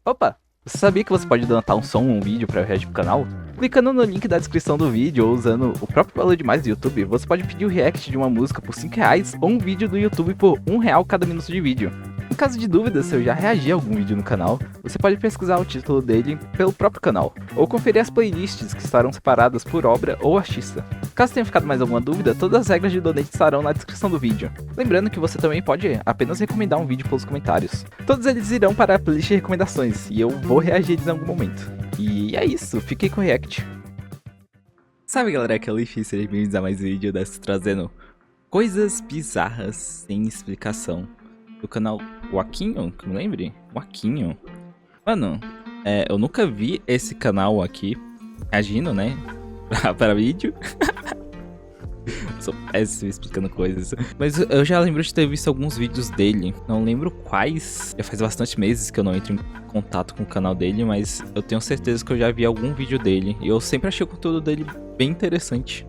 Opa! Você sabia que você pode donatar um som ou um vídeo para eu reagir pro canal? Clicando no link da descrição do vídeo ou usando o próprio valor de mais do YouTube, você pode pedir o react de uma música por R$ 5 ou um vídeo do YouTube por R$ 1 cada minuto de vídeo. Em caso de dúvida se eu já reagi a algum vídeo no canal, você pode pesquisar o título dele pelo próprio canal, ou conferir as playlists que estarão separadas por obra ou artista. Caso tenha ficado mais alguma dúvida, todas as regras de donate estarão na descrição do vídeo. Lembrando que você também pode apenas recomendar um vídeo pelos comentários. Todos eles irão para a playlist de recomendações, e eu vou reagir eles em algum momento. E é isso, fiquei com o react. Salve galera, aqui é o Leaf, sejam bem-vindos a mais um vídeo dessa trazendo coisas bizarras sem explicação. Do canal Waquinho, que me lembre? Waquinho. Mano, eu nunca vi esse canal aqui reagindo, né? para vídeo. Sou péssimo explicando coisas. Mas eu já lembro de ter visto alguns vídeos dele. Não lembro quais. Já faz bastante meses que eu não entro em contato com o canal dele, mas eu tenho certeza que eu já vi algum vídeo dele. E eu sempre achei o conteúdo dele bem interessante.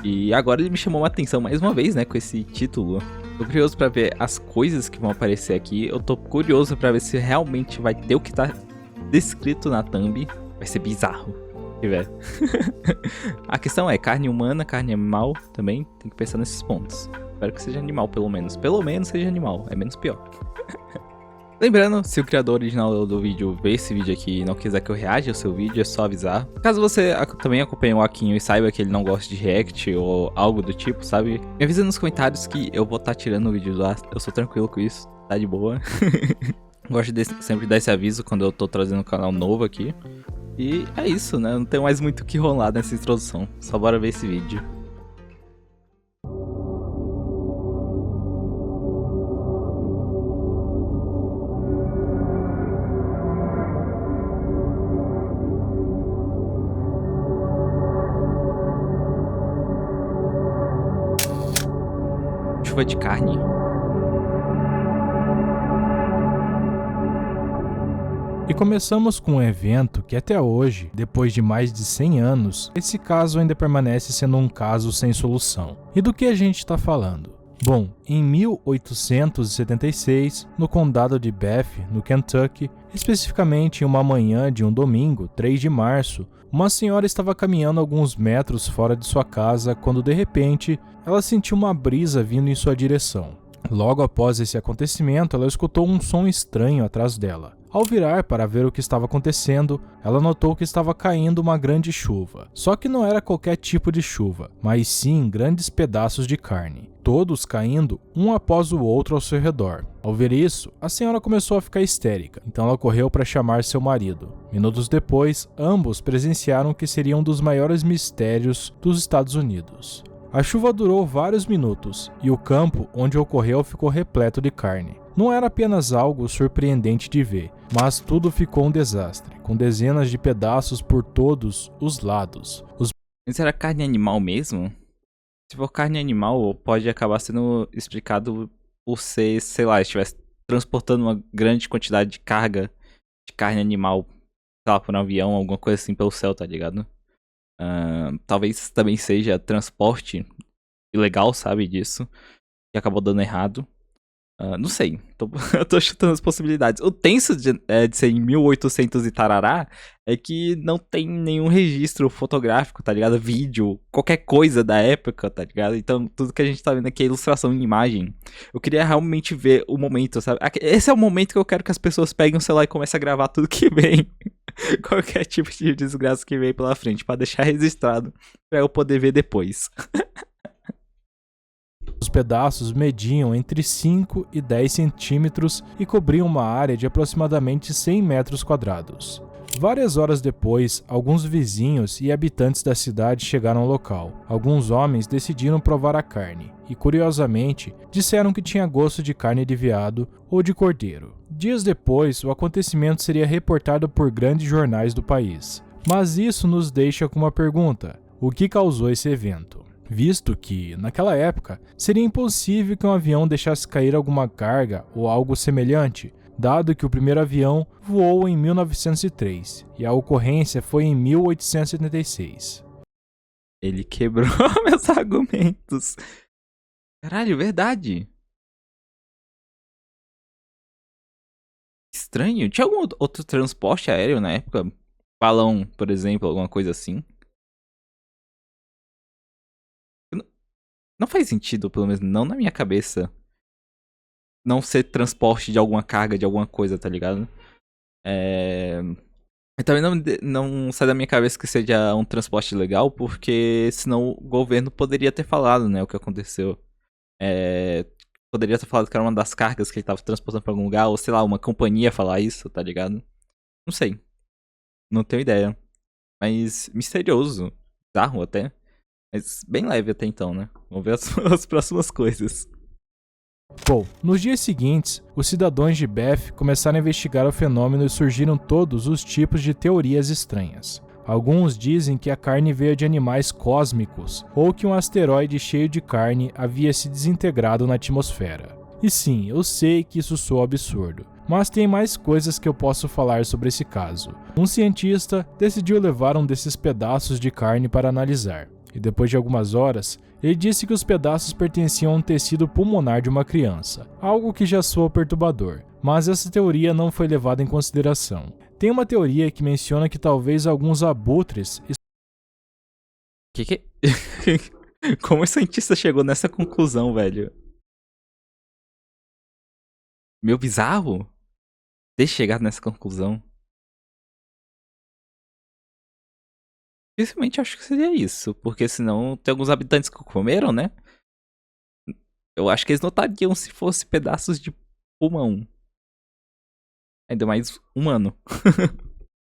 E agora ele me chamou a atenção mais uma vez, né, com esse título. Tô curioso pra ver as coisas que vão aparecer aqui. Eu tô curioso pra ver se realmente vai ter o que tá descrito na thumb. Vai ser bizarro. Tiver. A questão é carne humana, carne animal também. Tem que pensar nesses pontos. Espero que seja animal, pelo menos. Pelo menos seja animal. É menos pior. Lembrando, se o criador original do vídeo ver esse vídeo aqui e não quiser que eu reaja ao seu vídeo, é só avisar. Caso você também acompanhe o Aquinho e saiba que ele não gosta de react ou algo do tipo, sabe? Me avisa nos comentários que eu vou estar tirando o vídeo lá. Eu sou tranquilo com isso, tá de boa. Gosto de sempre dar esse aviso quando eu tô trazendo um canal novo aqui. E é isso, né? Não tem mais muito o que rolar nessa introdução. Só bora ver esse vídeo. Chuva de carne? E começamos com um evento que até hoje, depois de mais de 100 anos, esse caso ainda permanece sendo um caso sem solução. E do que a gente está falando? Bom, em 1876, no condado de Bath, no Kentucky, especificamente em uma manhã de um domingo, 3 de março, uma senhora estava caminhando alguns metros fora de sua casa quando de repente ela sentiu uma brisa vindo em sua direção. Logo após esse acontecimento, ela escutou um som estranho atrás dela. Ao virar para ver o que estava acontecendo, ela notou que estava caindo uma grande chuva. Só que não era qualquer tipo de chuva, mas sim grandes pedaços de carne, todos caindo um após o outro ao seu redor. Ao ver isso, a senhora começou a ficar histérica, então ela correu para chamar seu marido. Minutos depois, ambos presenciaram o que seria um dos maiores mistérios dos Estados Unidos. A chuva durou vários minutos e o campo onde ocorreu ficou repleto de carne. Não era apenas algo surpreendente de ver, mas tudo ficou um desastre, com dezenas de pedaços por todos os lados. Mas era carne animal mesmo? Se for carne animal, pode acabar sendo explicado por ser, sei lá, estivesse transportando uma grande quantidade de carga de carne animal, sei lá, por um avião, alguma coisa assim pelo céu, tá ligado? Talvez também seja transporte ilegal, sabe, disso, que acabou dando errado. Não sei, eu tô chutando as possibilidades. O tenso de ser em 1800 e tarará é que não tem nenhum registro fotográfico, tá ligado? Vídeo, qualquer coisa da época, tá ligado? Então tudo que a gente tá vendo aqui é ilustração em imagem. Eu queria realmente ver o momento, sabe? Esse é o momento que eu quero que as pessoas peguem o celular e comecem a gravar tudo que vem. Qualquer tipo de desgraça que vem pela frente, pra deixar registrado, pra eu poder ver depois. Os pedaços mediam entre 5 e 10 centímetros e cobriam uma área de aproximadamente 100 metros quadrados. Várias horas depois, alguns vizinhos e habitantes da cidade chegaram ao local. Alguns homens decidiram provar a carne e, curiosamente, disseram que tinha gosto de carne de veado ou de cordeiro. Dias depois, o acontecimento seria reportado por grandes jornais do país. Mas isso nos deixa com uma pergunta: o que causou esse evento? Visto que, naquela época, seria impossível que um avião deixasse cair alguma carga ou algo semelhante, dado que o primeiro avião voou em 1903 e a ocorrência foi em 1876. Ele quebrou meus argumentos. Caralho, verdade. estranho. Tinha algum outro transporte aéreo na época? Balão, por exemplo, alguma coisa assim. Não faz sentido, pelo menos não na minha cabeça, não ser transporte de alguma carga, de alguma coisa, tá ligado? E também não sai da minha cabeça que seja um transporte legal, porque senão o governo poderia ter falado, né, o que aconteceu. Poderia ter falado que era uma das cargas que ele tava transportando pra algum lugar, ou sei lá, uma companhia falar isso, tá ligado? Não sei. Não tenho ideia. Mas misterioso. Bizarro até. Mas bem leve até então, né? Vamos ver as próximas coisas. Bom, nos dias seguintes, os cidadãos de Beth começaram a investigar o fenômeno e surgiram todos os tipos de teorias estranhas. Alguns dizem que a carne veio de animais cósmicos ou que um asteroide cheio de carne havia se desintegrado na atmosfera. E sim, eu sei que isso soa absurdo, mas tem mais coisas que eu posso falar sobre esse caso. Um cientista decidiu levar um desses pedaços de carne para analisar, e depois de algumas horas, ele disse que os pedaços pertenciam a um tecido pulmonar de uma criança, algo que já soa perturbador, mas essa teoria não foi levada em consideração. Tem uma teoria que menciona que talvez alguns abutres... Que? Como o cientista chegou nessa conclusão, velho? Meio bizarro? Ter chegado nessa conclusão. Dificilmente acho que seria isso, porque senão tem alguns habitantes que comeram, né? Eu acho que eles notariam se fosse pedaços de pulmão. Ainda mais humano.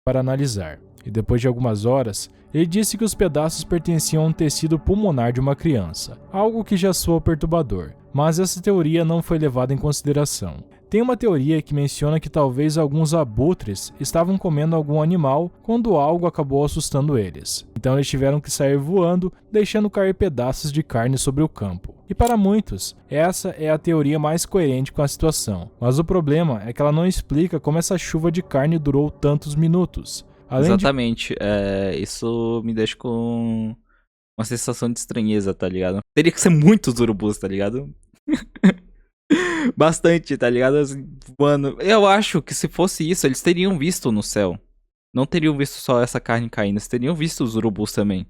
para analisar, e depois de algumas horas, ele disse que os pedaços pertenciam a um tecido pulmonar de uma criança, algo que já soa perturbador, mas essa teoria não foi levada em consideração. Tem uma teoria que menciona que talvez alguns abutres estavam comendo algum animal quando algo acabou assustando eles. Então eles tiveram que sair voando, deixando cair pedaços de carne sobre o campo. E para muitos, essa é a teoria mais coerente com a situação. Mas o problema é que ela não explica como essa chuva de carne durou tantos minutos. Exatamente. Isso me deixa com uma sensação de estranheza, tá ligado? Teria que ser muitos urubus, tá ligado? Bastante, tá ligado? Assim, mano, eu acho que se fosse isso, eles teriam visto no céu. Não teriam visto só essa carne caindo, eles teriam visto os urubus também.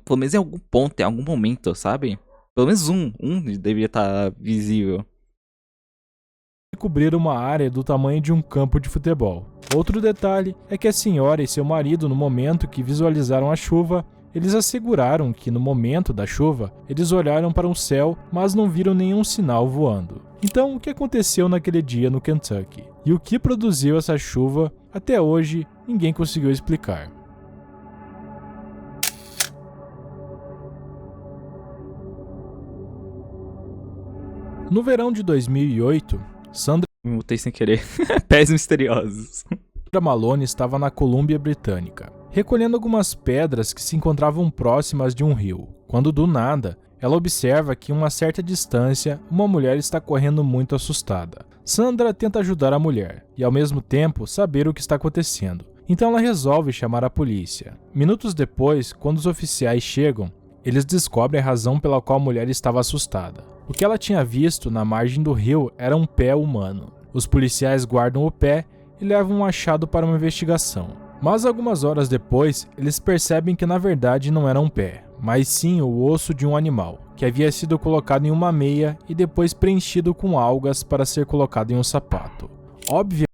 Pelo menos em algum ponto, em algum momento, sabe? Pelo menos um deveria estar visível. Cobrir uma área do tamanho de um campo de futebol. Outro detalhe é que a senhora e seu marido, no momento que visualizaram a chuva, eles asseguraram que no momento da chuva, eles olharam para o céu, mas não viram nenhum sinal voando. Então, o que aconteceu naquele dia no Kentucky? E o que produziu essa chuva, até hoje, ninguém conseguiu explicar. No verão de 2008, Sandra Me mutei sem querer. Pés misteriosos. Malone estava na Colômbia Britânica, recolhendo algumas pedras que se encontravam próximas de um rio, quando do nada, ela observa que em uma certa distância, uma mulher está correndo muito assustada. Sandra tenta ajudar a mulher, e ao mesmo tempo saber o que está acontecendo. Então ela resolve chamar a polícia. Minutos depois, quando os oficiais chegam, eles descobrem a razão pela qual a mulher estava assustada. O que ela tinha visto na margem do rio era um pé humano. Os policiais guardam o pé e levam um achado para uma investigação. Mas algumas horas depois, eles percebem que na verdade não era um pé, mas sim o osso de um animal, que havia sido colocado em uma meia e depois preenchido com algas para ser colocado em um sapato. Óbvio.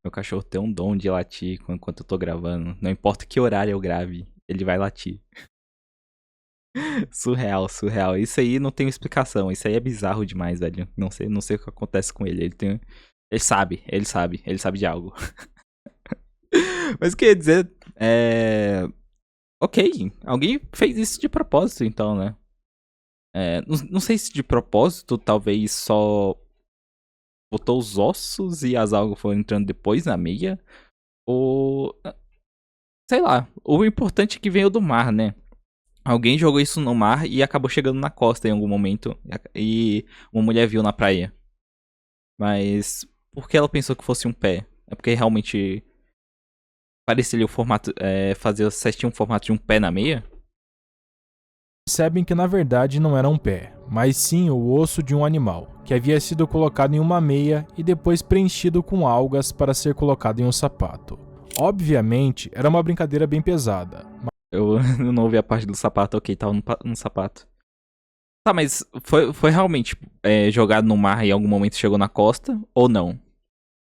Meu cachorro tem um dom de latir enquanto eu tô gravando. Não importa que horário eu grave, ele vai latir. Surreal, surreal. Isso aí não tem explicação. Isso aí é bizarro demais, velho. Não sei o que acontece com ele. Ele sabe de algo. Mas quer dizer, ok, alguém fez isso de propósito, então, né? Não sei se de propósito, talvez só botou os ossos e as algas foram entrando depois na meia. Ou. Sei lá. O importante é que veio do mar, né? Alguém jogou isso no mar e acabou chegando na costa em algum momento. E uma mulher viu na praia. Mas por que ela pensou que fosse um pé? É porque realmente parecia ali o formato. Fazia certinho o formato de um pé na meia? percebem que na verdade não era um pé, mas sim o osso de um animal, que havia sido colocado em uma meia e depois preenchido com algas para ser colocado em um sapato. Obviamente, era uma brincadeira bem pesada. Eu não ouvi a parte do sapato, ok, tava no sapato. Tá, mas foi realmente jogado no mar e em algum momento chegou na costa, ou não?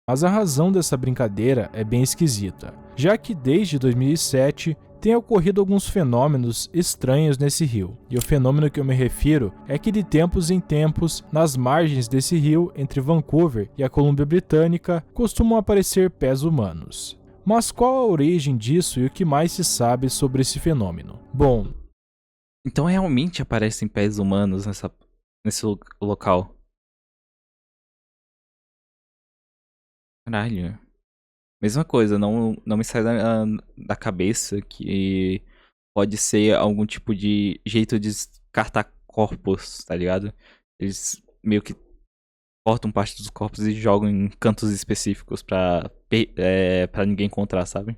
Mas a razão dessa brincadeira é bem esquisita, já que desde 2007 tem ocorrido alguns fenômenos estranhos nesse rio. E o fenômeno que eu me refiro é que de tempos em tempos, nas margens desse rio, entre Vancouver e a Colômbia Britânica, costumam aparecer pés humanos. Mas qual a origem disso e o que mais se sabe sobre esse fenômeno? Bom, Então realmente aparecem pés humanos nesse local. Caralho. Mesma coisa, não me sai da cabeça que pode ser algum tipo de jeito de descartar corpos, tá ligado? Eles meio que cortam parte dos corpos e jogam em cantos específicos pra ninguém encontrar, sabe?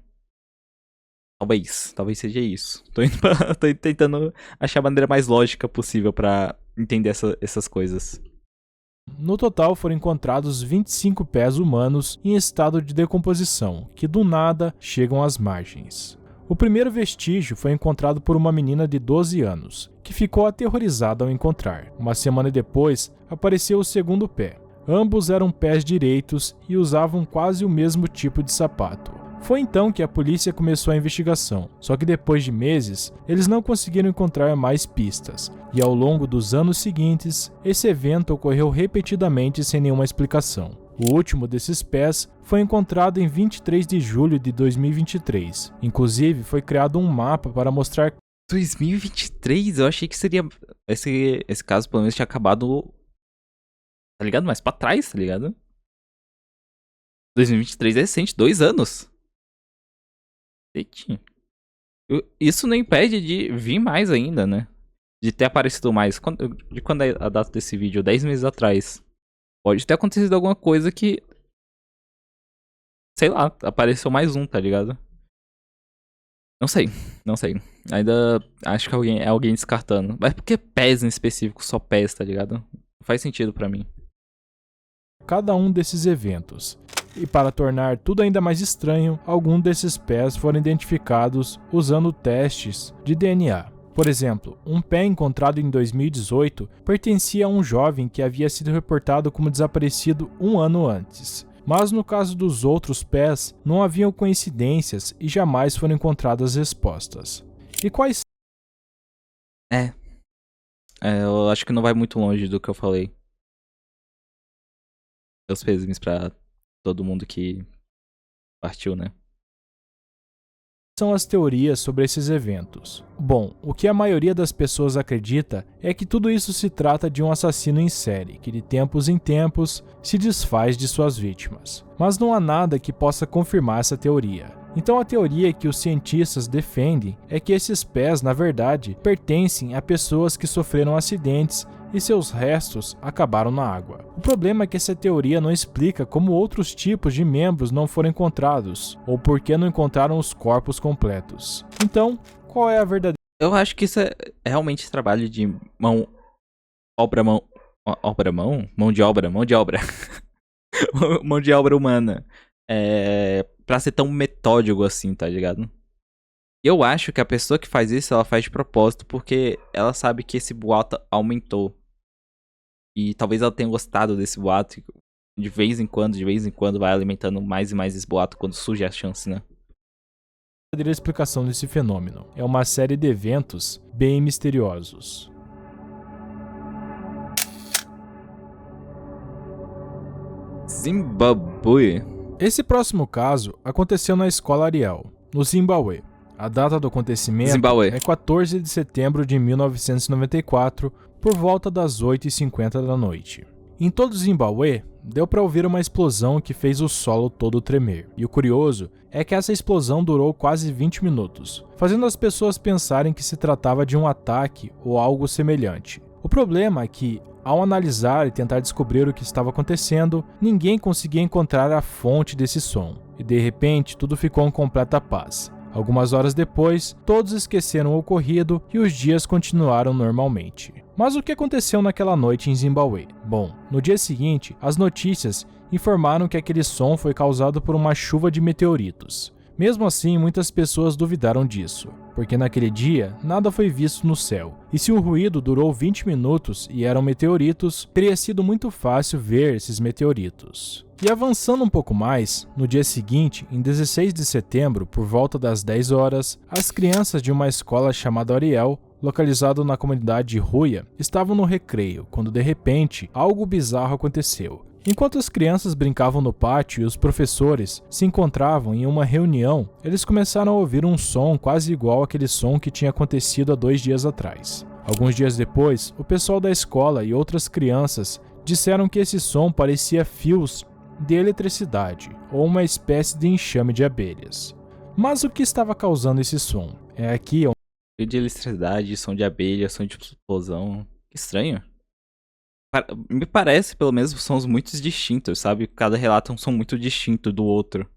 Talvez seja isso. Tô tentando achar a maneira mais lógica possível pra entender essas coisas. no total foram encontrados 25 pés humanos em estado de decomposição, que do nada chegam às margens. O primeiro vestígio foi encontrado por uma menina de 12 anos, que ficou aterrorizada ao encontrar. Uma semana depois, apareceu o segundo pé. Ambos eram pés direitos e usavam quase o mesmo tipo de sapato. Foi então que a polícia começou a investigação, só que depois de meses, eles não conseguiram encontrar mais pistas, e ao longo dos anos seguintes, esse evento ocorreu repetidamente sem nenhuma explicação. O último desses pés foi encontrado em 23 de julho de 2023. Inclusive, foi criado um mapa para mostrar 2023? Eu achei que seria. Esse caso, pelo menos, tinha acabado. Tá ligado? Mais pra trás, tá ligado? 2023 é recente, 2 anos. Eita. Isso não impede de vir mais ainda, né? De ter aparecido mais. De quando é a data desse vídeo? 10 meses atrás. Pode ter acontecido alguma coisa que. Sei lá, apareceu mais um, tá ligado? Não sei. Ainda acho que é alguém descartando. Mas por que pés em específico? Só pés, tá ligado? Não faz sentido pra mim. cada um desses eventos. E para tornar tudo ainda mais estranho, alguns desses pés foram identificados usando testes de DNA. Por exemplo, um pé encontrado em 2018 pertencia a um jovem que havia sido reportado como desaparecido um ano antes. Mas no caso dos outros pés, não haviam coincidências e jamais foram encontradas respostas. E quais Eu acho que não vai muito longe do que eu falei. Meus pêsames pra todo mundo que partiu, né? são as teorias sobre esses eventos? Bom, o que a maioria das pessoas acredita é que tudo isso se trata de um assassino em série, que de tempos em tempos se desfaz de suas vítimas. Mas não há nada que possa confirmar essa teoria. Então a teoria que os cientistas defendem é que esses pés, na verdade, pertencem a pessoas que sofreram acidentes e seus restos acabaram na água. O problema é que essa teoria não explica como outros tipos de membros não foram encontrados, ou por que não encontraram os corpos completos. Então, qual é a verdadeira? Eu acho que isso é realmente trabalho de mão de obra mão de obra humana. Pra ser tão metódico assim, tá ligado? Eu acho que a pessoa que faz isso, ela faz de propósito porque ela sabe que esse boato aumentou. E talvez ela tenha gostado desse boato. De vez em quando vai alimentando mais e mais esse boato quando surge a chance, né? A verdadeira explicação desse fenômeno é uma série de eventos bem misteriosos. Zimbabue. Esse próximo caso aconteceu na escola Ariel, no Zimbabue. A data do acontecimento é 14 de setembro de 1994, por volta das 8h50 da noite. Em todo o Zimbabue, deu para ouvir uma explosão que fez o solo todo tremer. E o curioso é que essa explosão durou quase 20 minutos, fazendo as pessoas pensarem que se tratava de um ataque ou algo semelhante. O problema é que, ao analisar e tentar descobrir o que estava acontecendo, ninguém conseguia encontrar a fonte desse som. E de repente, tudo ficou em completa paz. Algumas horas depois, todos esqueceram o ocorrido e os dias continuaram normalmente. Mas o que aconteceu naquela noite em Zimbabwe? Bom, no dia seguinte, as notícias informaram que aquele som foi causado por uma chuva de meteoritos. Mesmo assim, muitas pessoas duvidaram disso, porque naquele dia nada foi visto no céu, e se o ruído durou 20 minutos e eram meteoritos, teria sido muito fácil ver esses meteoritos. E avançando um pouco mais, no dia seguinte, em 16 de setembro, por volta das 10 horas, as crianças de uma escola chamada Ariel, localizado na comunidade de Ruia, estavam no recreio, quando de repente, algo bizarro aconteceu. Enquanto as crianças brincavam no pátio e os professores se encontravam em uma reunião, eles começaram a ouvir um som quase igual àquele som que tinha acontecido há 2 dias atrás. Alguns dias depois, o pessoal da escola e outras crianças disseram que esse som parecia fios de eletricidade ou uma espécie de enxame de abelhas. Mas o que estava causando esse som? É aqui onde... Fio de eletricidade, som de abelha, som de explosão. Que estranho. Me parece, pelo menos, sons muito distintos, sabe? Cada relato é um som muito distinto do outro.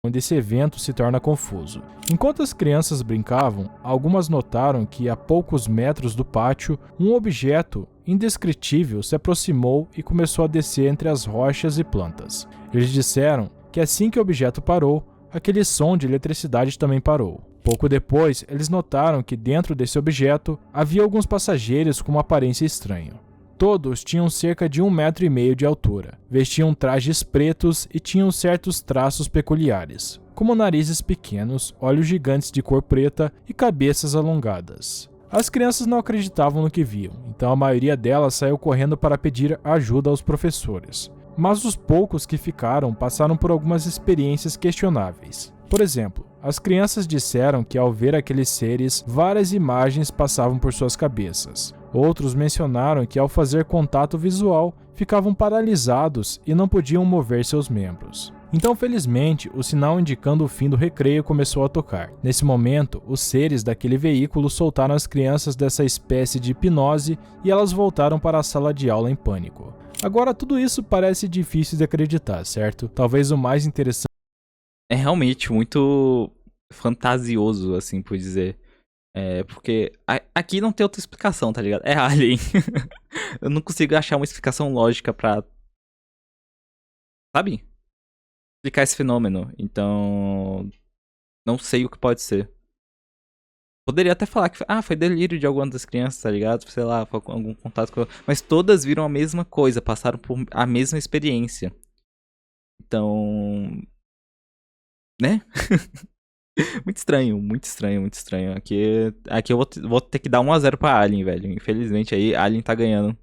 Onde esse evento se torna confuso. Enquanto as crianças brincavam, algumas notaram que a poucos metros do pátio, um objeto indescritível se aproximou e começou a descer entre as rochas e plantas. Eles disseram que assim que o objeto parou, aquele som de eletricidade também parou. Pouco depois, eles notaram que dentro desse objeto havia alguns passageiros com uma aparência estranha. Todos tinham cerca de 1,5 metro de altura, vestiam trajes pretos e tinham certos traços peculiares, como narizes pequenos, olhos gigantes de cor preta e cabeças alongadas. As crianças não acreditavam no que viam, então a maioria delas saiu correndo para pedir ajuda aos professores. Mas os poucos que ficaram passaram por algumas experiências questionáveis. Por exemplo, as crianças disseram que ao ver aqueles seres, várias imagens passavam por suas cabeças. Outros mencionaram que ao fazer contato visual, ficavam paralisados e não podiam mover seus membros. Então, felizmente, o sinal indicando o fim do recreio começou a tocar. Nesse momento, os seres daquele veículo soltaram as crianças dessa espécie de hipnose e elas voltaram para a sala de aula em pânico. Agora, tudo isso parece difícil de acreditar, certo? Talvez o mais interessante... É realmente muito fantasioso, assim por dizer. Porque aqui não tem outra explicação, tá ligado? É Alien. Eu não consigo achar uma explicação lógica pra... Sabe? Explicar esse fenômeno. Então... Não sei o que pode ser. Poderia até falar que foi delírio de alguma das crianças, tá ligado? Sei lá, foi algum contato com... Mas todas viram a mesma coisa, passaram por a mesma experiência. Então... Né? Muito estranho, muito estranho, muito estranho. Aqui eu vou ter que dar 1-0 pra Alien, velho. Infelizmente aí, Alien tá ganhando.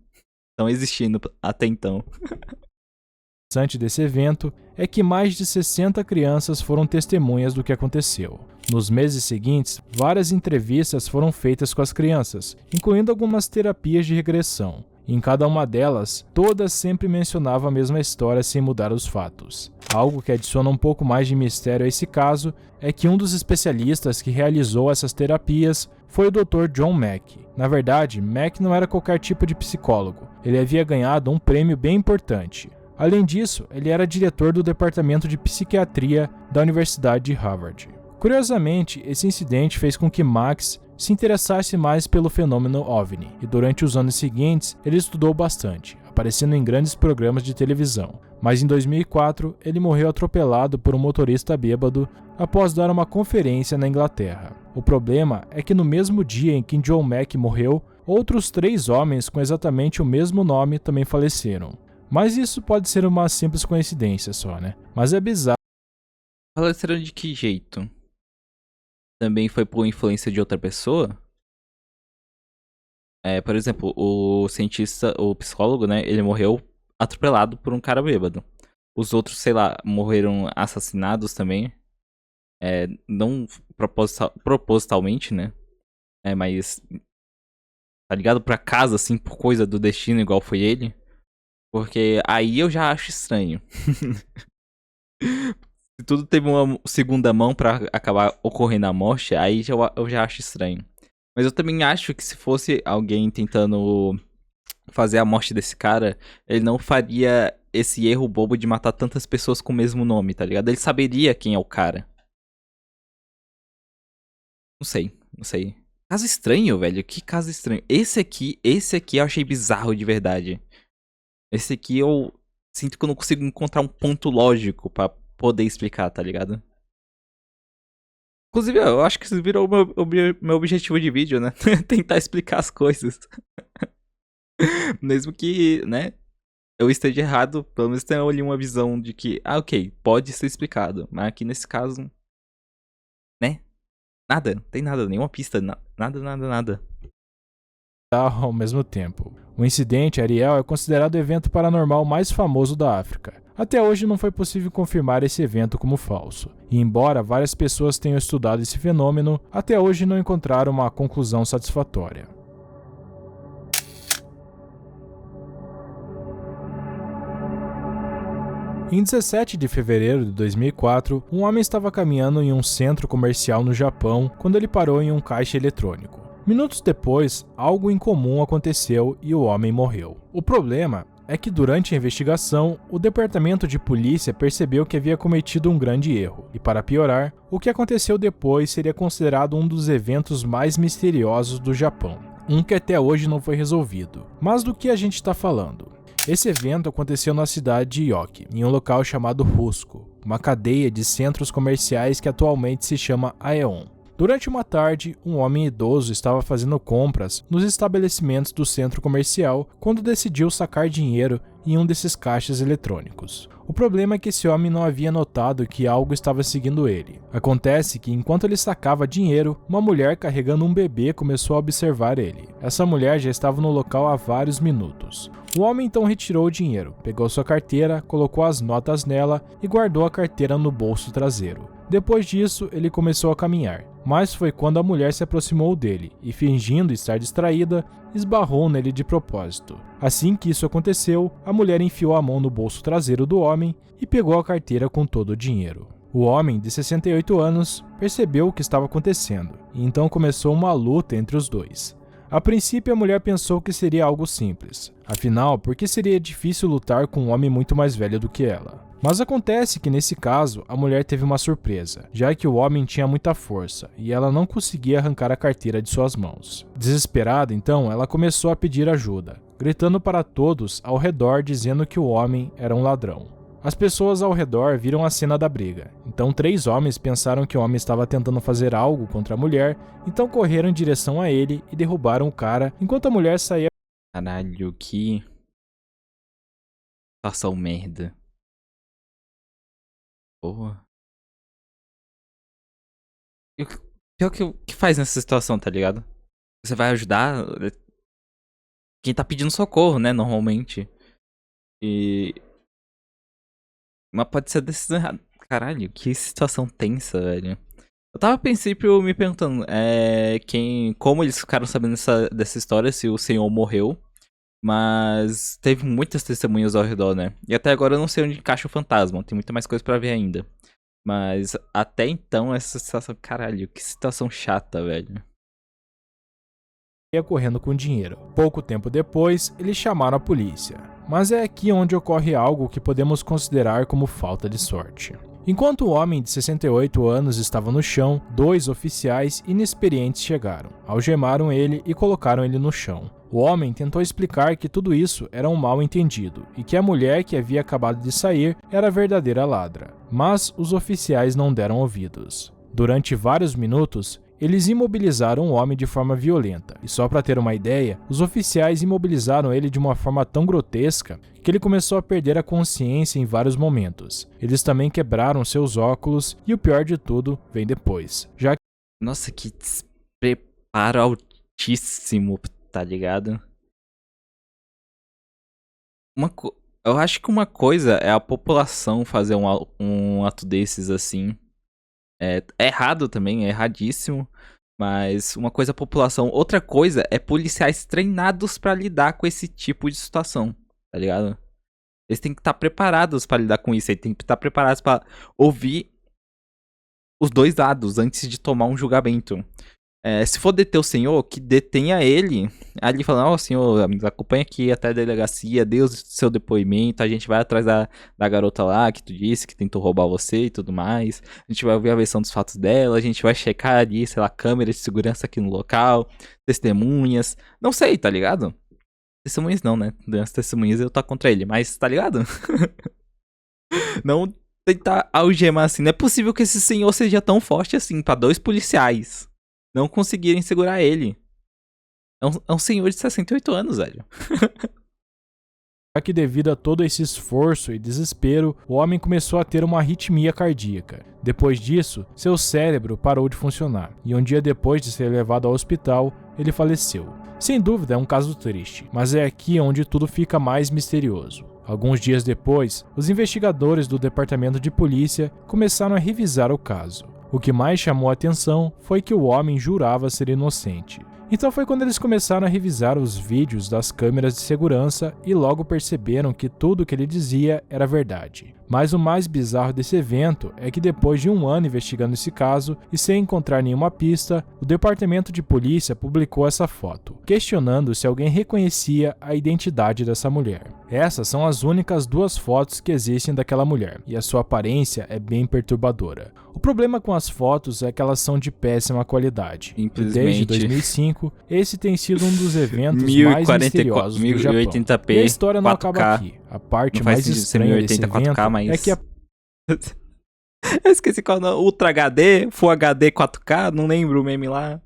Estão existindo até então. O interessante desse evento é que mais de 60 crianças foram testemunhas do que aconteceu. Nos meses seguintes, várias entrevistas foram feitas com as crianças, incluindo algumas terapias de regressão. Em cada uma delas, todas sempre mencionavam a mesma história sem mudar os fatos. Algo que adiciona um pouco mais de mistério a esse caso é que um dos especialistas que realizou essas terapias foi o Dr. John Mack. Na verdade, Mack não era qualquer tipo de psicólogo, ele havia ganhado um prêmio bem importante. Além disso, ele era diretor do departamento de psiquiatria da Universidade de Harvard. Curiosamente, esse incidente fez com que Max se interessasse mais pelo fenômeno OVNI, e durante os anos seguintes ele estudou bastante, aparecendo em grandes programas de televisão. Mas em 2004, ele morreu atropelado por um motorista bêbado após dar uma conferência na Inglaterra. O problema é que no mesmo dia em que John Mack morreu, outros 3 homens com exatamente o mesmo nome também faleceram. Mas isso pode ser uma simples coincidência só, né? Mas é bizarro. Faleceram de que jeito? Também foi por influência de outra pessoa? Por exemplo, o cientista, o psicólogo, né? Ele morreu atropelado por um cara bêbado. Os outros, sei lá, morreram assassinados também. Não propositalmente, né? Mas... Tá ligado? Por acaso, assim, por coisa do destino, igual foi ele. Porque aí eu já acho estranho. Se tudo teve uma segunda mão pra acabar ocorrendo a morte, aí eu já acho estranho. Mas eu também acho que se fosse alguém tentando fazer a morte desse cara, ele não faria esse erro bobo de matar tantas pessoas com o mesmo nome, tá ligado? Ele saberia quem é o cara. Não sei, não sei. Caso estranho, velho. Que caso estranho. Esse aqui eu achei bizarro de verdade. Esse aqui eu sinto que eu não consigo encontrar um ponto lógico pra poder explicar, tá ligado? Inclusive, eu acho que isso virou o meu objetivo de vídeo, né? Tentar explicar as coisas. Mesmo que, né, eu esteja errado, pelo menos tenho ali uma visão de que, ok, pode ser explicado. Mas aqui nesse caso, né? Nada, não tem nada, nenhuma pista, nada, nada, nada. Ao mesmo tempo. O incidente Ariel é considerado o evento paranormal mais famoso da África. Até hoje não foi possível confirmar esse evento como falso. E embora várias pessoas tenham estudado esse fenômeno, até hoje não encontraram uma conclusão satisfatória. Em 17 de fevereiro de 2004, um homem estava caminhando em um centro comercial no Japão quando ele parou em um caixa eletrônico. Minutos depois, algo incomum aconteceu e o homem morreu. O problema é que durante a investigação, o departamento de polícia percebeu que havia cometido um grande erro. E para piorar, o que aconteceu depois seria considerado um dos eventos mais misteriosos do Japão. Um que até hoje não foi resolvido. Mas do que a gente está falando? Esse evento aconteceu na cidade de Yoki, em um local chamado Rusco, uma cadeia de centros comerciais que atualmente se chama Aeon. Durante uma tarde, um homem idoso estava fazendo compras nos estabelecimentos do centro comercial quando decidiu sacar dinheiro em um desses caixas eletrônicos. O problema é que esse homem não havia notado que algo estava seguindo ele. Acontece que enquanto ele sacava dinheiro, uma mulher carregando um bebê começou a observar ele. Essa mulher já estava no local há vários minutos. O homem então retirou o dinheiro, pegou sua carteira, colocou as notas nela e guardou a carteira no bolso traseiro. Depois disso, ele começou a caminhar, mas foi quando a mulher se aproximou dele e, fingindo estar distraída, esbarrou nele de propósito. Assim que isso aconteceu, a mulher enfiou a mão no bolso traseiro do homem e pegou a carteira com todo o dinheiro. O homem, de 68 anos, percebeu o que estava acontecendo e então começou uma luta entre os dois. A princípio, a mulher pensou que seria algo simples. Afinal, por que seria difícil lutar com um homem muito mais velho do que ela? Mas acontece que nesse caso, a mulher teve uma surpresa, já que o homem tinha muita força e ela não conseguia arrancar a carteira de suas mãos. Desesperada, então, ela começou a pedir ajuda, gritando para todos ao redor dizendo que o homem era um ladrão. As pessoas ao redor viram a cena da briga, então 3 homens pensaram que o homem estava tentando fazer algo contra a mulher, então correram em direção a ele e derrubaram o cara enquanto a mulher saía. Caralho, que situação merda. Porra. E o pior que faz nessa situação, tá ligado? Você vai ajudar quem tá pedindo socorro, né, normalmente. E... Mas pode ser decisão errada. Caralho, que situação tensa, velho. Eu tava a princípio me perguntando, como eles ficaram sabendo dessa história, se o senhor morreu. Mas teve muitas testemunhas ao redor, né? E até agora eu não sei onde encaixa o fantasma, tem muita mais coisa pra ver ainda. Mas até então essa situação, caralho, que situação chata, velho. Correndo com dinheiro. Pouco tempo depois, eles chamaram a polícia. Mas é aqui onde ocorre algo que podemos considerar como falta de sorte. Enquanto o homem de 68 anos estava no chão, 2 oficiais inexperientes chegaram, algemaram ele e colocaram ele no chão. O homem tentou explicar que tudo isso era um mal-entendido e que a mulher que havia acabado de sair era a verdadeira ladra. Mas os oficiais não deram ouvidos. Durante vários minutos, eles imobilizaram o homem de forma violenta, e só para ter uma ideia, os oficiais imobilizaram ele de uma forma tão grotesca que ele começou a perder a consciência em vários momentos. Eles também quebraram seus óculos e o pior de tudo vem depois, já que... Nossa, que despreparo altíssimo, tá ligado? Eu acho que uma coisa é a população fazer um ato desses assim. É errado também, é erradíssimo. Mas uma coisa é a população. Outra coisa é policiais treinados pra lidar com esse tipo de situação. Tá ligado? Eles têm que estar preparados pra lidar com isso. Eles têm que estar preparados pra ouvir os dois lados antes de tomar um julgamento. Se for deter o senhor, que detenha ele. Ali falando, ó, senhor, me acompanha aqui até a delegacia, dê o seu depoimento, a gente vai atrás da garota lá que tu disse que tentou roubar você e tudo mais. A gente vai ouvir a versão dos fatos dela, a gente vai checar ali, sei lá, câmeras de segurança aqui no local, testemunhas. Não sei, tá ligado? Testemunhas não, né? Das testemunhas eu tô contra ele, mas tá ligado? Não tentar algemar assim. Não é possível que esse senhor seja tão forte assim pra 2 policiais não conseguirem segurar ele. É um senhor de 68 anos, velho. Já que devido a todo esse esforço e desespero, o homem começou a ter uma arritmia cardíaca. Depois disso, seu cérebro parou de funcionar, e um dia depois de ser levado ao hospital, ele faleceu. Sem dúvida é um caso triste, mas é aqui onde tudo fica mais misterioso. Alguns dias depois, os investigadores do departamento de polícia começaram a revisar o caso. O que mais chamou a atenção foi que o homem jurava ser inocente. Então foi quando eles começaram a revisar os vídeos das câmeras de segurança e logo perceberam que tudo o que ele dizia era verdade. Mas o mais bizarro desse evento é que depois de um ano investigando esse caso e sem encontrar nenhuma pista, o departamento de polícia publicou essa foto, questionando se alguém reconhecia a identidade dessa mulher. Essas são as únicas 2 fotos que existem daquela mulher, e a sua aparência é bem perturbadora. O problema com as fotos é que elas são de péssima qualidade. E desde 2005, esse tem sido um dos eventos mais misteriosos do Japão. 1080p, e a história não 4K. Acaba aqui. A parte mais estranha desse evento 4K, mas... é que Eu esqueci qual é. Ultra HD, Full HD 4K, não lembro o meme lá.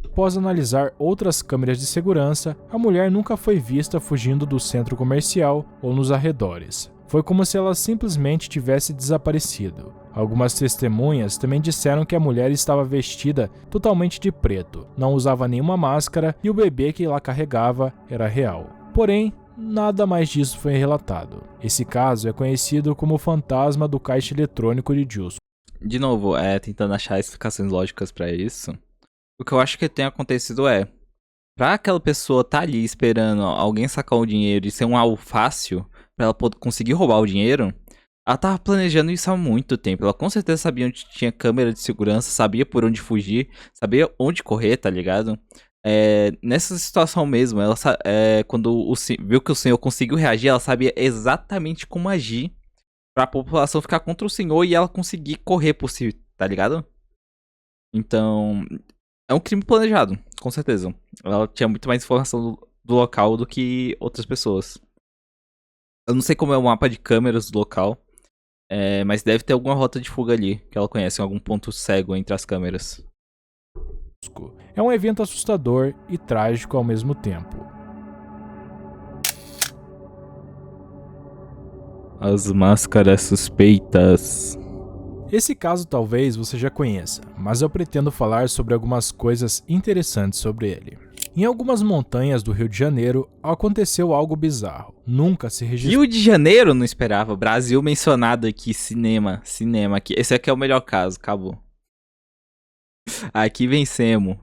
Após analisar outras câmeras de segurança, a mulher nunca foi vista fugindo do centro comercial ou nos arredores. Foi como se ela simplesmente tivesse desaparecido. Algumas testemunhas também disseram que a mulher estava vestida totalmente de preto, não usava nenhuma máscara e o bebê que ela carregava era real. Porém, nada mais disso foi relatado. Esse caso é conhecido como o fantasma do caixa eletrônico de Justo. De novo, tentando achar explicações lógicas pra isso. O que eu acho que tem acontecido pra aquela pessoa tá ali esperando alguém sacar o dinheiro e ser um alvo fácil pra ela poder conseguir roubar o dinheiro, ela tava planejando isso há muito tempo. Ela com certeza sabia onde tinha câmera de segurança, sabia por onde fugir, sabia onde correr, tá ligado? Nessa situação mesmo, ela quando viu que o senhor conseguiu reagir, ela sabia exatamente como agir pra população ficar contra o senhor e ela conseguir correr por si, tá ligado? Então, é um crime planejado, com certeza. Ela tinha muito mais informação do local do que outras pessoas. Eu não sei como é o mapa de câmeras do local, mas deve ter alguma rota de fuga ali, que ela conhece, algum ponto cego entre as câmeras. É um evento assustador e trágico ao mesmo tempo. As máscaras suspeitas. Esse caso talvez você já conheça, mas eu pretendo falar sobre algumas coisas interessantes sobre ele. Em algumas montanhas do Rio de Janeiro, aconteceu algo bizarro. Nunca se registrou... Rio de Janeiro? Não esperava. Brasil mencionado aqui. Cinema. Aqui. Esse aqui é o melhor caso. Acabou. Aqui vencemos.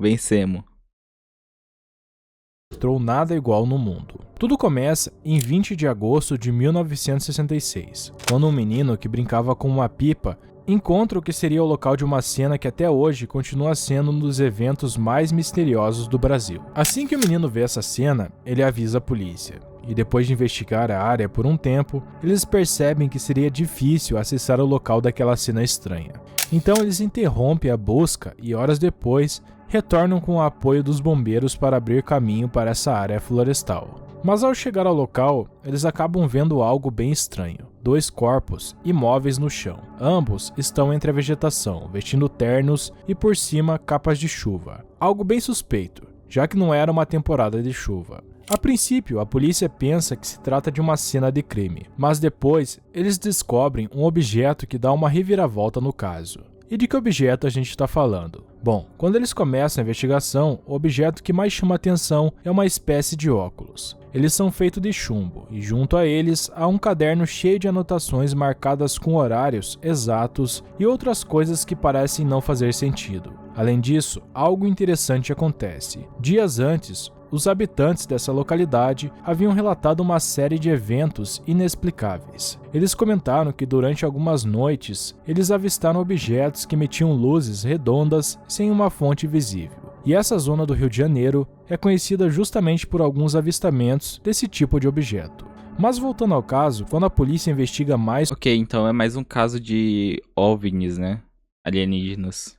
Nada igual no mundo. Tudo começa em 20 de agosto de 1966, quando um menino que brincava com uma pipa encontra o que seria o local de uma cena que até hoje continua sendo um dos eventos mais misteriosos do Brasil. Assim que o menino vê essa cena, ele avisa a polícia. E depois de investigar a área por um tempo, eles percebem que seria difícil acessar o local daquela cena estranha. Então eles interrompem a busca e horas depois retornam com o apoio dos bombeiros para abrir caminho para essa área florestal. Mas ao chegar ao local, eles acabam vendo algo bem estranho. 2 corpos imóveis no chão. Ambos estão entre a vegetação, vestindo ternos e por cima capas de chuva. Algo bem suspeito, já que não era uma temporada de chuva. A princípio, a polícia pensa que se trata de uma cena de crime, mas depois eles descobrem um objeto que dá uma reviravolta no caso. E de que objeto a gente está falando? Bom, quando eles começam a investigação, o objeto que mais chama atenção é uma espécie de óculos. Eles são feitos de chumbo, e junto a eles há um caderno cheio de anotações marcadas com horários exatos e outras coisas que parecem não fazer sentido. Além disso, algo interessante acontece. Dias antes, os habitantes dessa localidade haviam relatado uma série de eventos inexplicáveis. Eles comentaram que durante algumas noites eles avistaram objetos que emitiam luzes redondas sem uma fonte visível. E essa zona do Rio de Janeiro é conhecida justamente por alguns avistamentos desse tipo de objeto. Mas voltando ao caso, quando a polícia investiga mais... Ok, então é mais um caso de OVNIs, né? Alienígenas.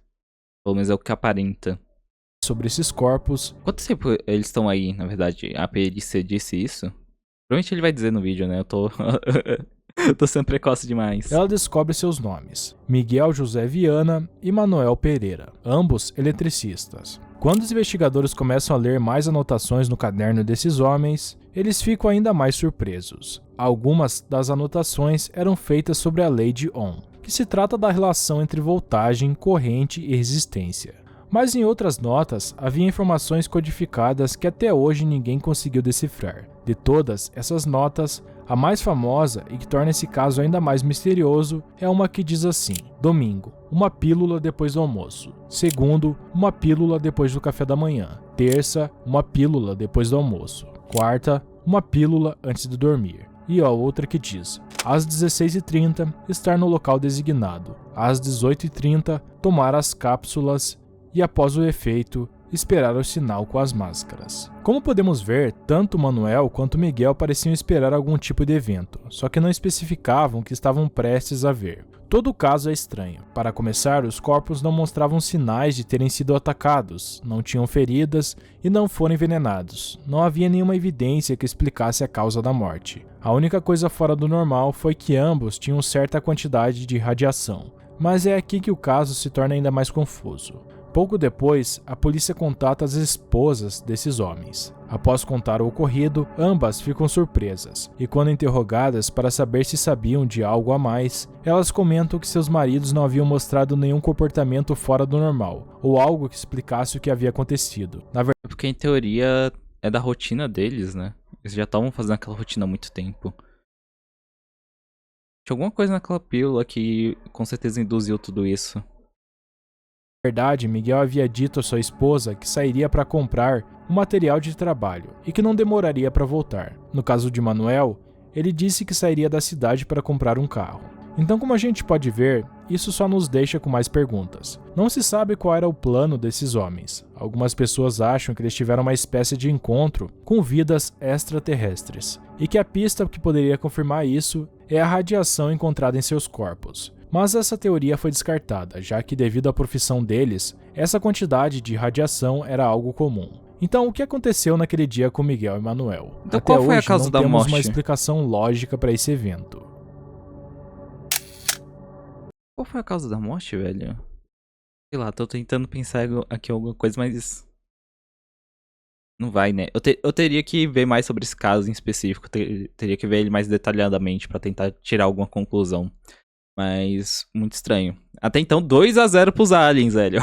Pelo menos é o que aparenta. Sobre esses corpos... Quanto tempo eles estão aí, na verdade? A perícia disse isso? Provavelmente ele vai dizer no vídeo, né? Eu tô... tô sendo precoce demais. Ela descobre seus nomes: Miguel José Viana e Manuel Pereira, ambos eletricistas. Quando os investigadores começam a ler mais anotações no caderno desses homens, eles ficam ainda mais surpresos. Algumas das anotações eram feitas sobre a lei de Ohm, que se trata da relação entre voltagem, corrente e resistência. Mas em outras notas, havia informações codificadas que até hoje ninguém conseguiu decifrar. De todas essas notas, a mais famosa e que torna esse caso ainda mais misterioso é uma que diz assim: domingo, uma pílula depois do almoço. Segundo, uma pílula depois do café da manhã. Terça, uma pílula depois do almoço. Quarta, uma pílula antes de dormir. E a outra que diz: às 16h30, estar no local designado. Às 18h30, tomar as cápsulas e, após o efeito, esperar o sinal com as máscaras. Como podemos ver, tanto Manuel quanto Miguel pareciam esperar algum tipo de evento, só que não especificavam o que estavam prestes a ver. Todo o caso é estranho. Para começar, os corpos não mostravam sinais de terem sido atacados, não tinham feridas e não foram envenenados. Não havia nenhuma evidência que explicasse a causa da morte. A única coisa fora do normal foi que ambos tinham certa quantidade de radiação. Mas é aqui que o caso se torna ainda mais confuso. Pouco depois, a polícia contata as esposas desses homens. Após contar o ocorrido, ambas ficam surpresas, e quando interrogadas para saber se sabiam de algo a mais, elas comentam que seus maridos não haviam mostrado nenhum comportamento fora do normal, ou algo que explicasse o que havia acontecido. Na verdade, porque em teoria é da rotina deles, né? Eles já estavam fazendo aquela rotina há muito tempo. Tinha alguma coisa naquela pílula que com certeza induziu tudo isso. Miguel havia dito à sua esposa que sairia para comprar um material de trabalho e que não demoraria para voltar. No caso de Manuel, ele disse que sairia da cidade para comprar um carro. Então, como a gente pode ver, isso só nos deixa com mais perguntas. Não se sabe qual era o plano desses homens. Algumas pessoas acham que eles tiveram uma espécie de encontro com vidas extraterrestres, e que a pista que poderia confirmar isso é a radiação encontrada em seus corpos. Mas essa teoria foi descartada, já que devido à profissão deles, essa quantidade de radiação era algo comum. Então, o que aconteceu naquele dia com Miguel e Manuel? Então, até qual foi hoje a causa não da temos morte? uma explicação lógica para esse evento. Qual foi a causa da morte, velho? Sei lá, tô tentando pensar aqui alguma coisa, mas... não vai, né? Eu teria que ver mais sobre esse caso em específico. Teria que ver ele mais detalhadamente pra tentar tirar alguma conclusão. Mas, muito estranho. Até então, 2-0 pros aliens, velho.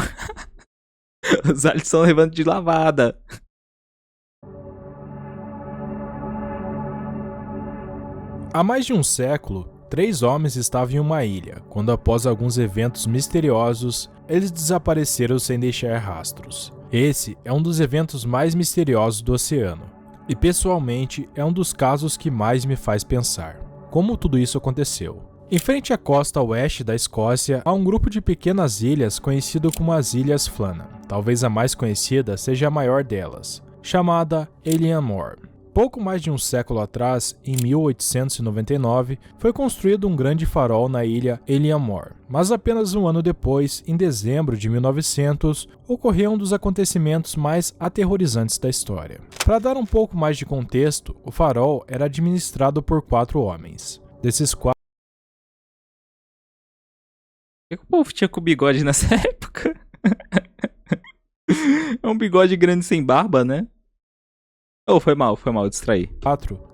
Os aliens estão levando de lavada. Há mais de um século, 3 homens estavam em uma ilha, quando após alguns eventos misteriosos, eles desapareceram sem deixar rastros. Esse é um dos eventos mais misteriosos do oceano. E pessoalmente, é um dos casos que mais me faz pensar. Como tudo isso aconteceu? Em frente à costa oeste da Escócia, há um grupo de pequenas ilhas conhecido como as Ilhas Flannan. Talvez a mais conhecida seja a maior delas, chamada Elianmore. Pouco mais de um século atrás, em 1899, foi construído um grande farol na ilha Elianmore. Mas apenas um ano depois, em dezembro de 1900, ocorreu um dos acontecimentos mais aterrorizantes da história. Para dar um pouco mais de contexto, o farol era administrado por 4 homens. Desses 4, O que o povo tinha com bigode nessa época? É um bigode grande sem barba, né? Oh, foi mal, distraí.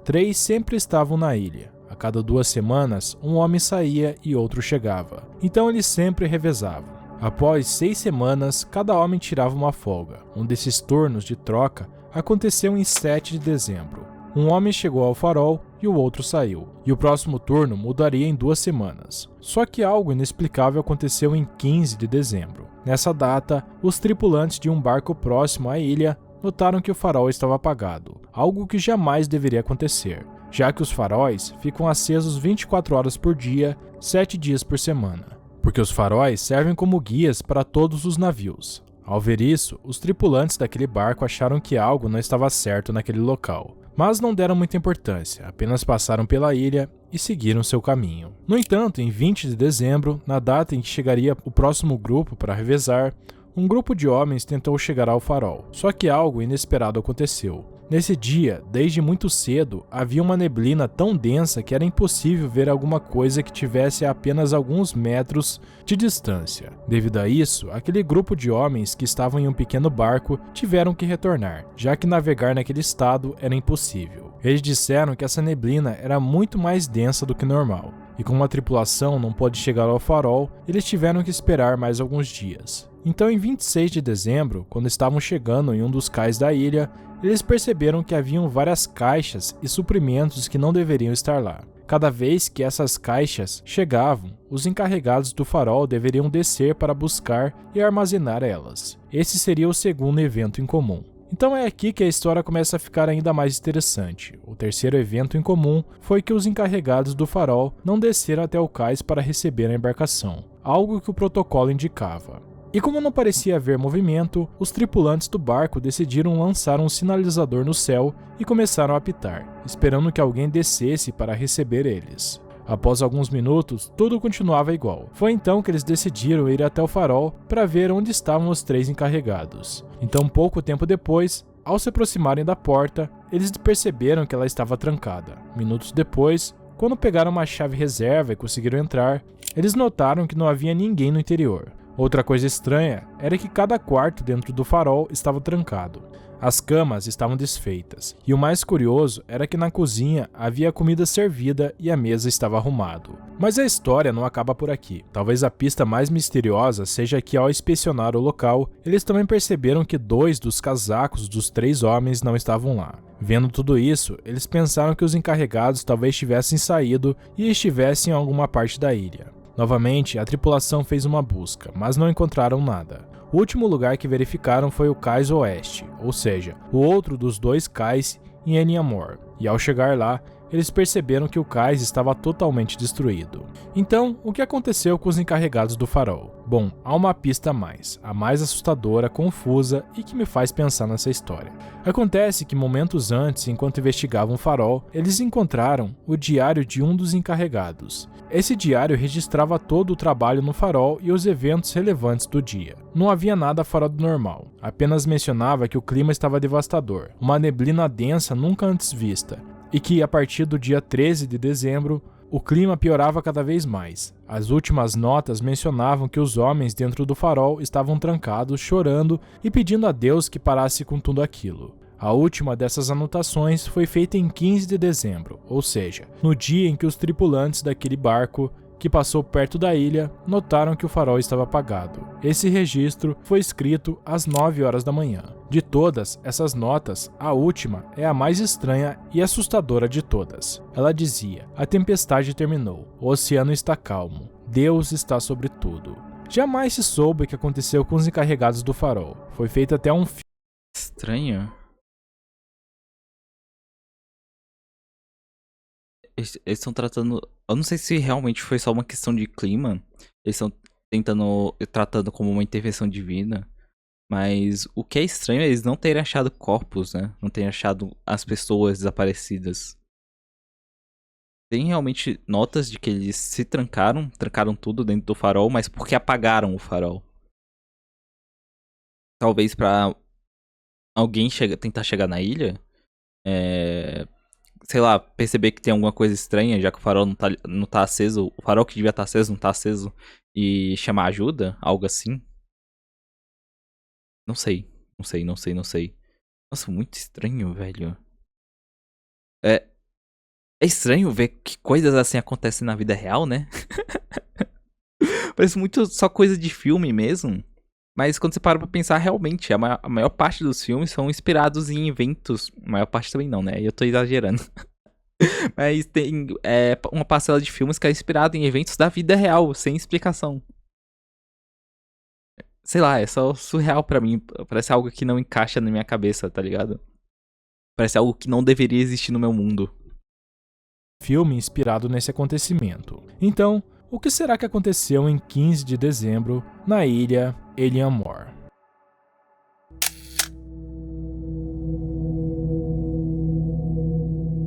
3 sempre estavam na ilha. A cada 2 semanas, um homem saía e outro chegava. Então eles sempre revezavam. Após 6 semanas, cada homem tirava uma folga. Um desses turnos de troca aconteceu em 7 de dezembro. Um homem chegou ao farol e o outro saiu, e o próximo turno mudaria em 2 semanas. Só que algo inexplicável aconteceu em 15 de dezembro. Nessa data, os tripulantes de um barco próximo à ilha notaram que o farol estava apagado, algo que jamais deveria acontecer, já que os faróis ficam acesos 24 horas por dia, 7 dias por semana, porque os faróis servem como guias para todos os navios. Ao ver isso, os tripulantes daquele barco acharam que algo não estava certo naquele local, mas não deram muita importância, apenas passaram pela ilha e seguiram seu caminho. No entanto, em 20 de dezembro, na data em que chegaria o próximo grupo para revezar, um grupo de homens tentou chegar ao farol, só que algo inesperado aconteceu. Nesse dia, desde muito cedo, havia uma neblina tão densa que era impossível ver alguma coisa que tivesse a apenas alguns metros de distância. Devido a isso, aquele grupo de homens que estavam em um pequeno barco tiveram que retornar, já que navegar naquele estado era impossível. Eles disseram que essa neblina era muito mais densa do que normal, e como a tripulação não pôde chegar ao farol, eles tiveram que esperar mais alguns dias. Então, em 26 de dezembro, quando estavam chegando em um dos cais da ilha, eles perceberam que haviam várias caixas e suprimentos que não deveriam estar lá. Cada vez que essas caixas chegavam, os encarregados do farol deveriam descer para buscar e armazenar elas. Esse seria o segundo evento em comum. Então é aqui que a história começa a ficar ainda mais interessante. O terceiro evento em comum foi que os encarregados do farol não desceram até o cais para receber a embarcação, algo que o protocolo indicava. E como não parecia haver movimento, os tripulantes do barco decidiram lançar um sinalizador no céu e começaram a apitar, esperando que alguém descesse para receber eles. Após alguns minutos, tudo continuava igual. Foi então que eles decidiram ir até o farol para ver onde estavam os 3 encarregados. Então, pouco tempo depois, ao se aproximarem da porta, eles perceberam que ela estava trancada. Minutos depois, quando pegaram uma chave reserva e conseguiram entrar, eles notaram que não havia ninguém no interior. Outra coisa estranha era que cada quarto dentro do farol estava trancado. As camas estavam desfeitas, e o mais curioso era que na cozinha havia comida servida e a mesa estava arrumado. Mas a história não acaba por aqui. Talvez a pista mais misteriosa seja que ao inspecionar o local, eles também perceberam que 2 dos casacos dos 3 homens não estavam lá. Vendo tudo isso, eles pensaram que os encarregados talvez tivessem saído e estivessem em alguma parte da ilha. Novamente, a tripulação fez uma busca, mas não encontraram nada. O último lugar que verificaram foi o cais oeste, ou seja, o outro dos 2 cais em Eniamor, e ao chegar lá, eles perceberam que o cais estava totalmente destruído. Então, o que aconteceu com os encarregados do farol? Bom, há uma pista a mais assustadora, confusa e que me faz pensar nessa história. Acontece que momentos antes, enquanto investigavam o farol, eles encontraram o diário de um dos encarregados. Esse diário registrava todo o trabalho no farol e os eventos relevantes do dia. Não havia nada fora do normal, apenas mencionava que o clima estava devastador, uma neblina densa nunca antes vista, e que a partir do dia 13 de dezembro, o clima piorava cada vez mais. As últimas notas mencionavam que os homens dentro do farol estavam trancados, chorando e pedindo a Deus que parasse com tudo aquilo. A última dessas anotações foi feita em 15 de dezembro, ou seja, no dia em que os tripulantes daquele barco que passou perto da ilha notaram que o farol estava apagado. Esse registro foi escrito às 9 horas da manhã. De todas essas notas, a última é a mais estranha e assustadora de todas. Ela dizia: "A tempestade terminou, o oceano está calmo, Deus está sobre tudo." Jamais se soube o que aconteceu com os encarregados do farol. Foi feito até um filme. Estranho. Eles estão tratando. Eu não sei se realmente foi só uma questão de clima. Eles estão tratando como uma intervenção divina. Mas o que é estranho é eles não terem achado corpos, né? Não terem achado as pessoas desaparecidas. Tem realmente notas de que eles se trancaram tudo dentro do farol, mas porque apagaram o farol. Talvez pra alguém tentar chegar na ilha. Sei lá, perceber que tem alguma coisa estranha, já que o farol não tá aceso. O farol que devia estar aceso não tá aceso. E chamar ajuda, algo assim. Não sei. Nossa, muito estranho, velho. É estranho ver que coisas assim acontecem na vida real, né? Parece muito só coisa de filme mesmo. Mas quando você para pra pensar, realmente, a maior parte dos filmes são inspirados em eventos. A maior parte também não, né? Eu tô exagerando. Mas tem uma parcela de filmes que é inspirado em eventos da vida real, sem explicação. sei lá, é só surreal pra mim. Parece algo que não encaixa na minha cabeça, tá ligado? Parece algo que não deveria existir no meu mundo. Filme inspirado nesse acontecimento. Então, o que será que aconteceu em 15 de dezembro na ilha Eliamore?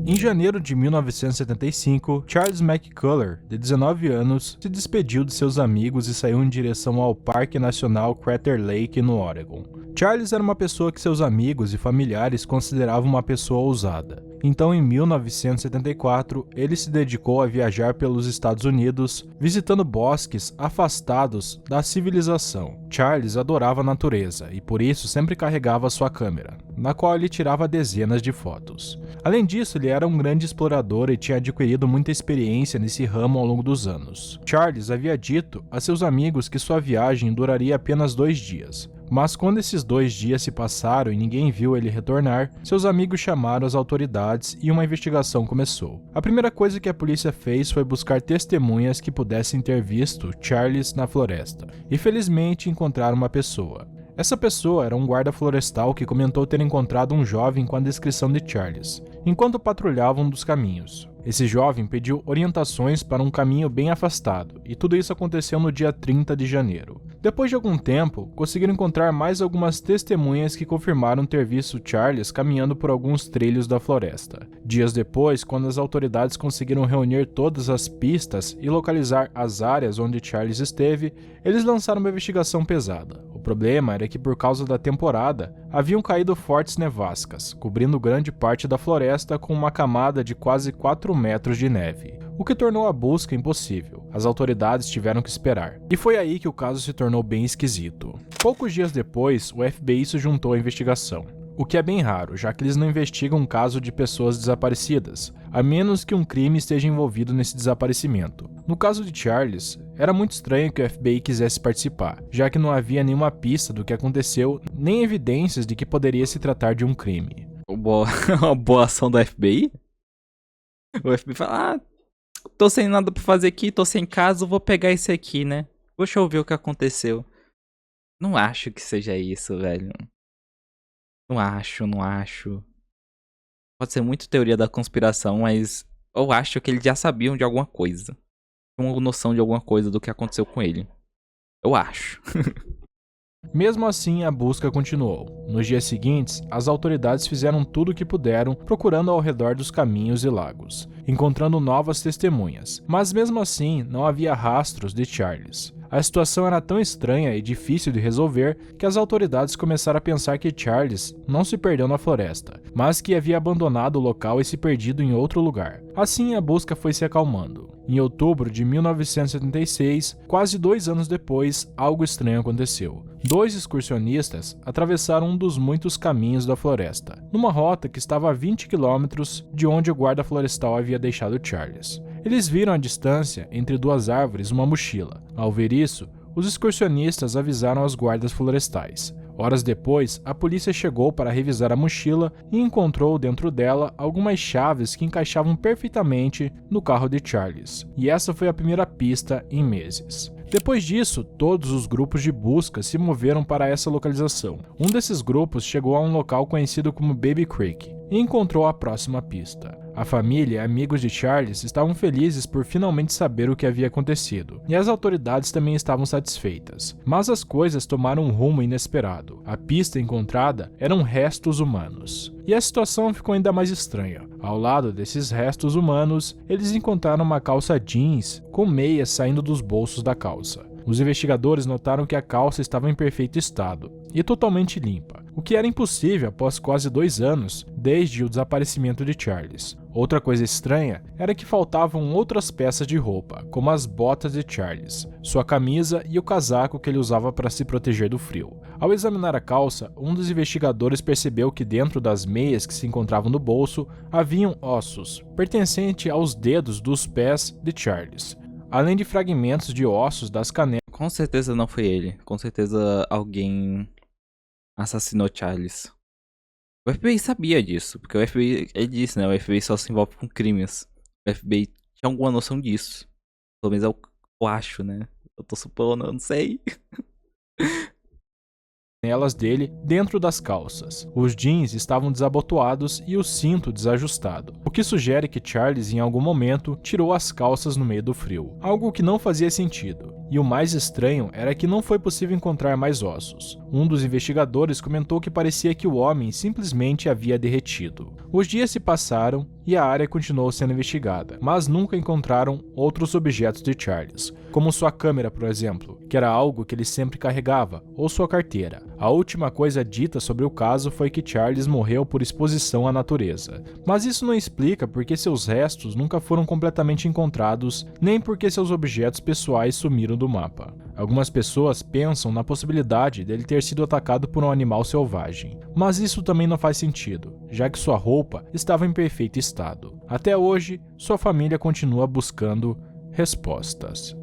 Em janeiro de 1975, Charles McCuller, de 19 anos, se despediu de seus amigos e saiu em direção ao Parque Nacional Crater Lake, no Oregon. Charles era uma pessoa que seus amigos e familiares consideravam uma pessoa ousada. Então, em 1974, ele se dedicou a viajar pelos Estados Unidos, visitando bosques afastados da civilização. Charles adorava a natureza e por isso sempre carregava sua câmera, na qual ele tirava dezenas de fotos. Além disso, ele era um grande explorador e tinha adquirido muita experiência nesse ramo ao longo dos anos. Charles havia dito a seus amigos que sua viagem duraria apenas 2 dias. Mas quando esses 2 dias se passaram e ninguém viu ele retornar, seus amigos chamaram as autoridades e uma investigação começou. A primeira coisa que a polícia fez foi buscar testemunhas que pudessem ter visto Charles na floresta, e felizmente encontraram uma pessoa. Essa pessoa era um guarda florestal que comentou ter encontrado um jovem com a descrição de Charles, enquanto patrulhavam um dos caminhos. Esse jovem pediu orientações para um caminho bem afastado, e tudo isso aconteceu no dia 30 de janeiro. Depois de algum tempo, conseguiram encontrar mais algumas testemunhas que confirmaram ter visto Charles caminhando por alguns trilhos da floresta. Dias depois, quando as autoridades conseguiram reunir todas as pistas e localizar as áreas onde Charles esteve, eles lançaram uma investigação pesada. O problema era que, por causa da temporada, haviam caído fortes nevascas, cobrindo grande parte da floresta com uma camada de quase 4 metros de neve, o que tornou a busca impossível. As autoridades tiveram que esperar. E foi aí que o caso se tornou bem esquisito. Poucos dias depois, o FBI se juntou à investigação, o que é bem raro, já que eles não investigam um caso de pessoas desaparecidas, a menos que um crime esteja envolvido nesse desaparecimento. No caso de Charles, era muito estranho que o FBI quisesse participar, já que não havia nenhuma pista do que aconteceu, nem evidências de que poderia se tratar de um crime. Uma boa ação do FBI? O FBI fala, tô sem nada pra fazer aqui, tô sem casa, vou pegar esse aqui, né? Deixa eu ver o que aconteceu. Não acho que seja isso, velho. Não acho. Pode ser muito teoria da conspiração, mas eu acho que eles já sabiam de alguma coisa. Tinham noção de alguma coisa do que aconteceu com ele. Eu acho. Mesmo assim, a busca continuou. Nos dias seguintes, as autoridades fizeram tudo o que puderam, procurando ao redor dos caminhos e lagos, encontrando novas testemunhas, mas mesmo assim não havia rastros de Charles. A situação era tão estranha e difícil de resolver que as autoridades começaram a pensar que Charles não se perdeu na floresta, mas que havia abandonado o local e se perdido em outro lugar. Assim, a busca foi se acalmando. Em outubro de 1976, quase 2 anos depois, algo estranho aconteceu. 2 excursionistas atravessaram um dos muitos caminhos da floresta, numa rota que estava a 20 quilômetros de onde o guarda florestal havia deixado Charles. Eles viram à distância, entre 2 árvores, uma mochila. Ao ver isso, os excursionistas avisaram aos guardas florestais. Horas depois, a polícia chegou para revisar a mochila e encontrou dentro dela algumas chaves que encaixavam perfeitamente no carro de Charles. E essa foi a primeira pista em meses. Depois disso, todos os grupos de busca se moveram para essa localização. Um desses grupos chegou a um local conhecido como Baby Creek e encontrou a próxima pista. A família e amigos de Charles estavam felizes por finalmente saber o que havia acontecido, e as autoridades também estavam satisfeitas. Mas as coisas tomaram um rumo inesperado. A pista encontrada eram restos humanos. E a situação ficou ainda mais estranha. Ao lado desses restos humanos, eles encontraram uma calça jeans com meias saindo dos bolsos da calça. Os investigadores notaram que a calça estava em perfeito estado e totalmente limpa, o que era impossível após quase 2 anos desde o desaparecimento de Charles. Outra coisa estranha era que faltavam outras peças de roupa, como as botas de Charles, sua camisa e o casaco que ele usava para se proteger do frio. Ao examinar a calça, um dos investigadores percebeu que dentro das meias que se encontravam no bolso haviam ossos, pertencentes aos dedos dos pés de Charles, além de fragmentos de ossos das canelas. Com certeza não foi ele. Com certeza alguém assassinou Charles. O FBI sabia disso, porque o FBI, ele disse, né? O FBI só se envolve com crimes. O FBI tinha alguma noção disso. Pelo menos eu acho, né? Eu tô supondo, eu não sei. janelas dele dentro das calças. Os jeans estavam desabotoados e o cinto desajustado, o que sugere que Charles em algum momento tirou as calças no meio do frio, algo que não fazia sentido. E o mais estranho era que não foi possível encontrar mais ossos. Um dos investigadores comentou que parecia que o homem simplesmente havia derretido. Os dias se passaram e a área continuou sendo investigada, mas nunca encontraram outros objetos de Charles, como sua câmera, por exemplo, que era algo que ele sempre carregava, ou sua carteira. A última coisa dita sobre o caso foi que Charles morreu por exposição à natureza, mas isso não explica porque seus restos nunca foram completamente encontrados, nem porque seus objetos pessoais sumiram do mapa. Algumas pessoas pensam na possibilidade dele ter sido atacado por um animal selvagem, mas isso também não faz sentido, já que sua roupa estava em perfeito estado. Até hoje, sua família continua buscando respostas.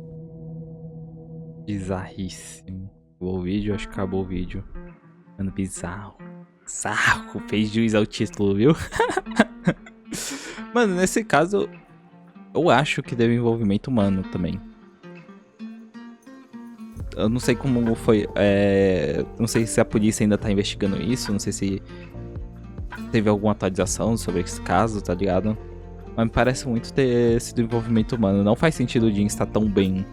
Bizarríssimo. O vídeo, acho que acabou o vídeo. Mano, bizarro. Bizarro. Fez juiz ao título, viu? Mano, nesse caso, eu acho que deu envolvimento humano também. Eu não sei como foi. Não sei se a polícia ainda tá investigando isso. Não sei se teve alguma atualização sobre esse caso, tá ligado? Mas me parece muito ter sido envolvimento humano. Não faz sentido o jeans estar tão bem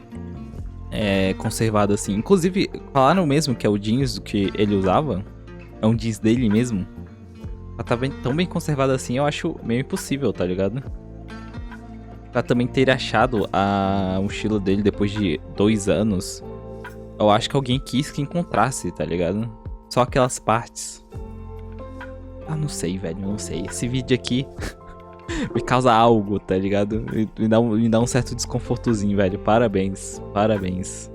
conservado assim. Inclusive, falaram mesmo que é o jeans que ele usava. É um jeans dele mesmo. Pra tá tão bem conservado assim, eu acho meio impossível, tá ligado? Pra também ter achado a mochila dele depois de 2 anos. Eu acho que alguém quis que encontrasse, tá ligado? Só aquelas partes. Ah, não sei, velho, não sei. Esse vídeo aqui me causa algo, tá ligado? Me dá um certo desconfortozinho, velho. Parabéns, parabéns.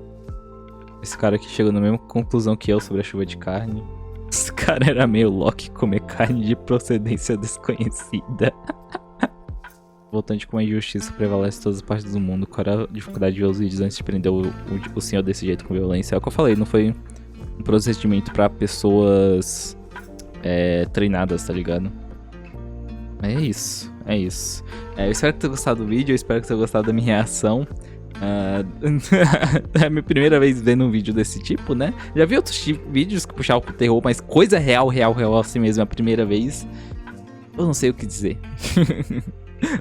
Esse cara aqui chegou na mesma conclusão que eu sobre a chuva de carne. Esse cara era meio Loki comer carne de procedência desconhecida. Voltando de como a injustiça prevalece em todas as partes do mundo. Qual era a dificuldade de ver os vídeos antes de prender o senhor desse jeito com violência? É o que eu falei, não foi um procedimento pra pessoas treinadas, tá ligado? É isso, é isso. Eu espero que tenha gostado do vídeo, eu espero que tenha gostado da minha reação. É a minha primeira vez vendo um vídeo desse tipo, né? Já vi outros vídeos que puxavam pro terror, mas coisa real assim mesmo, é a primeira vez. Eu não sei o que dizer.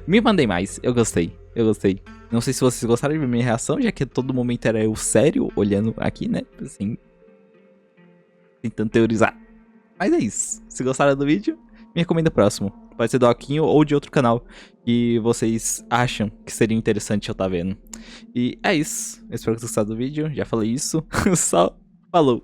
Me mandei mais, eu gostei. Não sei se vocês gostaram de ver minha reação, já que todo momento era eu sério, olhando aqui, né? Assim, tentando teorizar. Mas é isso. Se gostaram do vídeo, me recomenda o próximo. Pode ser do Alquinho ou de outro canal que vocês acham que seria interessante eu estar vendo. E é isso. Eu espero que tenham gostado do vídeo. Já falei isso. Só falou.